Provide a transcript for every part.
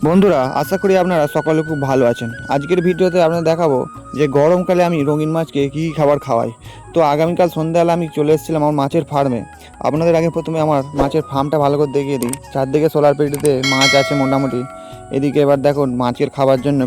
বন্ধুরা, আশা করি আপনারা সকলে খুব ভালো আছেন। আজকের ভিডিওতে আপনাদের দেখাবো যে গরমকালে আমি রঙিন মাছকে কী খাবার খাওয়াই। তো আগামীকাল সন্ধ্যাবেলা আমি চলে এসেছিলাম আমার মাছের ফার্মে। আপনাদের আগে প্রথমে আমার মাছের ফার্মটা ভালো করে দেখিয়ে দিই। চারদিকে সোলার পেটিতে মাছ আছে মোটামুটি। এদিকে এবার দেখুন মাছের খাবার জন্য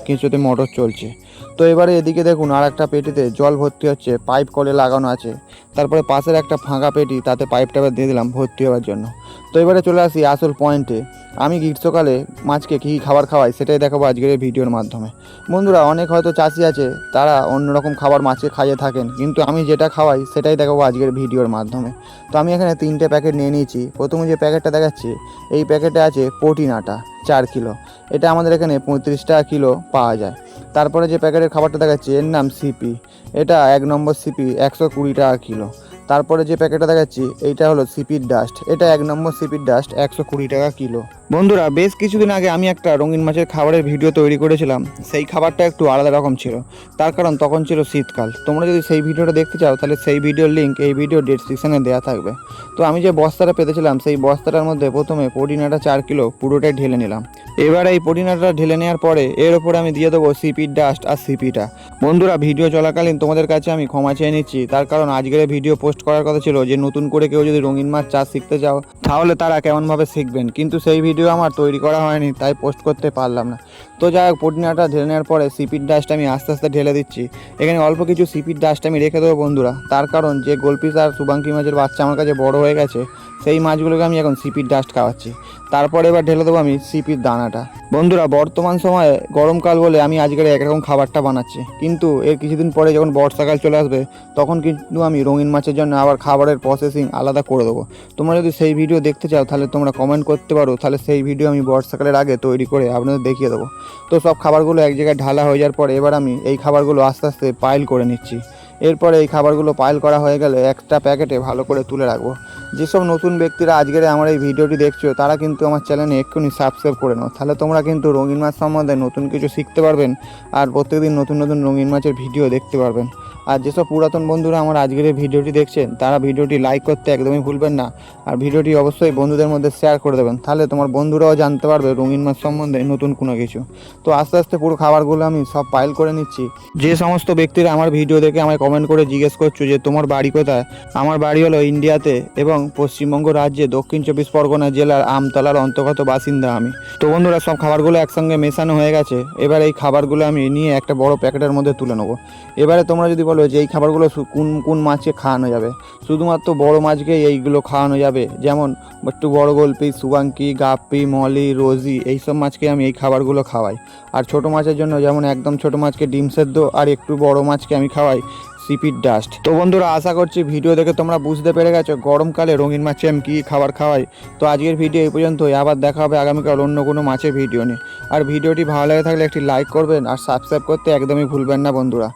কেঁচোতে মোটর চলছে। তো এবারে এদিকে দেখুন আর একটা পেটিতে জল ভর্তি হচ্ছে, পাইপ কলে লাগানো আছে। তারপরে পাশের একটা ফাঁকা পেটি, তাতে পাইপটা দিয়ে দিলাম ভর্তি হওয়ার জন্য। তো এবারে চলে আসি আসল পয়েন্টে। আমি গ্রীষ্মকালে মাছকে কী খাবার খাওয়াই সেটাই দেখাবো আজকের এই ভিডিওর মাধ্যমে। বন্ধুরা, অনেক হয়তো চাষি আছে তারা অন্যরকম খাবার মাছকে খাইয়ে থাকেন, কিন্তু আমি যেটা খাওয়াই সেটাই দেখাবো আজকের ভিডিওর মাধ্যমে। তো আমি এখানে 3টে প্যাকেট নিয়ে নিয়েছি। প্রথমে যে প্যাকেটটা দেখাচ্ছি, এই প্যাকেটে আছে প্রোটিন আটা 4 কিলো। এটা আমাদের এখানে 35 টাকা কিলো পাওয়া যায়। তারপরে যে প্যাকেটের খাবারটা দেখাচ্ছি এর নাম সিপি। এটা 1 নম্বর সিপি 120 টাকা কিলো। তারপরে যে প্যাকেটটা দেখাচ্ছি এইটা হলো সিপির ডাস্ট। এটা 1 নম্বর সিপির ডাস্ট 120 টাকা কিলো। বন্ধুরা, বেশ কিছুদিন আগে আমি একটা রঙিন মাছের খাবারের ভিডিও তৈরি করেছিলাম। সেই খাবারটা একটু আলাদা রকম ছিল, তার কারণ তখন ছিল শীতকাল। তোমরা যদি সেই ভিডিওটা দেখতে চাও তাহলে সেই ভিডিওর লিঙ্ক এই ভিডিও ডেসক্রিপশনে দেওয়া থাকবে। তো আমি যে বস্তাটা পেতেছিলাম সেই বস্তাটার মধ্যে প্রথমে প্রোটিনাটা 4 কিলো পুরোটাই ঢেলে নিলাম। এবার এই প্রোটিনাটা ঢেলে নেওয়ার পরে এর ওপরে আমি দিয়ে দেবো সিপির ডাস্ট আর সিপিটা। বন্ধুরা, ভিডিও চলাকালীন তোমাদের কাছে আমি ক্ষমা চেয়ে নিচ্ছি, তার কারণ আজকের ভিডিও পোস্ট করার কথা ছিল যে নতুন করে কেউ যদি রঙিন মাছ চাষ শিখতে চাও তাহলে তারা কেমনভাবে শিখবেন, কিন্তু সেই ভিডিও আমার তৈরি করা হয়নি, তাই পোস্ট করতে পারলাম না। তো যাই হোক, প্রোটিনাটা ঢেলে নেওয়ার পরে সিপির ডাস্ট আমি আস্তে আস্তে ঢেলে দিচ্ছি। এখানে অল্প কিছু সিপির ডাস্ট আমি রেখে দেবো বন্ধুরা, তার কারণ যে গোলপিস আর সুবাঙ্কি মাছের বাচ্চা আমার কাছে বড় হয়ে গেছে, সেই মাছগুলোকে আমি এখন সিপির ডাস্ট খাওয়াচ্ছি। তারপরে এবার ঢেলে দেবো আমি সিপির দানাটা। বন্ধুরা, বর্তমান সময়ে গরমকাল বলে আমি আজকের একরকম খাবারটা বানাচ্ছি, কিন্তু এর কিছুদিন পরে যখন বর্ষাকাল চলে আসবে তখন কিন্তু আমি রঙিন মাছের জন্য আবার খাবারের প্রসেসিং আলাদা করে দেবো। তোমরা যদি সেই ভিডিও দেখতে চাও তাহলে তোমরা কমেন্ট করতে পারো, তাহলে সেই ভিডিও আমি বর্ষাকালের আগে তৈরি করে আপনাদের দেখিয়ে দেবো। তো সব খাবারগুলো এক জায়গায় ঢালা হয়ে যাওয়ার পর এবার আমি এই খাবারগুলো আস্তে আস্তে পাইল করে নিচ্ছি। এরপরে এই খাবারগুলো পাইল করা হয়ে গেলে একটা প্যাকেটে ভালো করে তুলে রাখবো। যেসব নতুন ব্যক্তিরা আজকের আমার এই ভিডিওটি দেখছো তারা কিন্তু আমার চ্যানেলে এক্ষুনি সাবস্ক্রাইব করে নাও, তাহলে তোমরা কিন্তু রঙিন মাছ সম্বন্ধে নতুন কিছু শিখতে পারবেন আর প্রত্যেকদিন নতুন নতুন রঙিন মাছের ভিডিও দেখতে পারবেন। আর যেসব পুরাতন বন্ধুরা আমার আজকের এই ভিডিওটি দেখছেন তারা ভিডিওটি লাইক করতে একদমই ভুলবেন না, আর ভিডিওটি অবশ্যই বন্ধুদের মধ্যে শেয়ার করে দেবেন, তাহলে তোমার বন্ধুরাও জানতে পারবে রঙিন মাছ সম্বন্ধে নতুন কোনো কিছু। তো আস্তে আস্তে পুরো খাবারগুলো আমি সব পাইল করে নিচ্ছি। যে সমস্ত ব্যক্তিরা আমার ভিডিও দেখে আমায় কমেন্ট করে জিজ্ঞেস করছো যে তোমার বাড়ি কোথায়, আমার বাড়ি হলো ইন্ডিয়াতে এবং পশ্চিমবঙ্গ রাজ্যে দক্ষিণ 24 পরগনা জেলার আমতলার অন্তর্গত বাসিন্দা আমি। তো বন্ধুরা, সব খাবারগুলো একসঙ্গে মেশানো হয়ে গেছে। এবার এই খাবারগুলো আমি নিয়ে একটা বড় প্যাকেটের মধ্যে তুলে নেবো। এবারে তোমরা যদি বলো যে এই খাবারগুলো কোন কোন মাছকে খাওয়ানো যাবে, শুধুমাত্র বড় মাছকে এইগুলো খাওয়ানো যাবে, যেমন একটু বড় গোলপি, সুবাঙ্কি, গাপ্পি, মলি, রোজি, এইসব মাছকে আমি এই খাবারগুলো খাওয়াই। আর ছোট মাছের জন্য যেমন একদম ছোট মাছকে ডিম সেদ্ধ, আর একটু বড় মাছকে আমি খাওয়াই সিপির ডাস্ট। তো বন্ধুরা, আশা করছি ভিডিও দেখে তোমরা বুঝতে পেরে গেছো গরমকালে রঙিন মাছে আমি কী খাবার খাওয়াই। তো আজকের ভিডিও এই পর্যন্তই, আবার দেখা হবে আগামীকাল অন্য কোনো মাছের ভিডিও নিয়ে। আর ভিডিওটি ভালো লাগে থাকলে একটি লাইক করবেন আর সাবস্ক্রাইব করতে একদমই ভুলবেন না বন্ধুরা।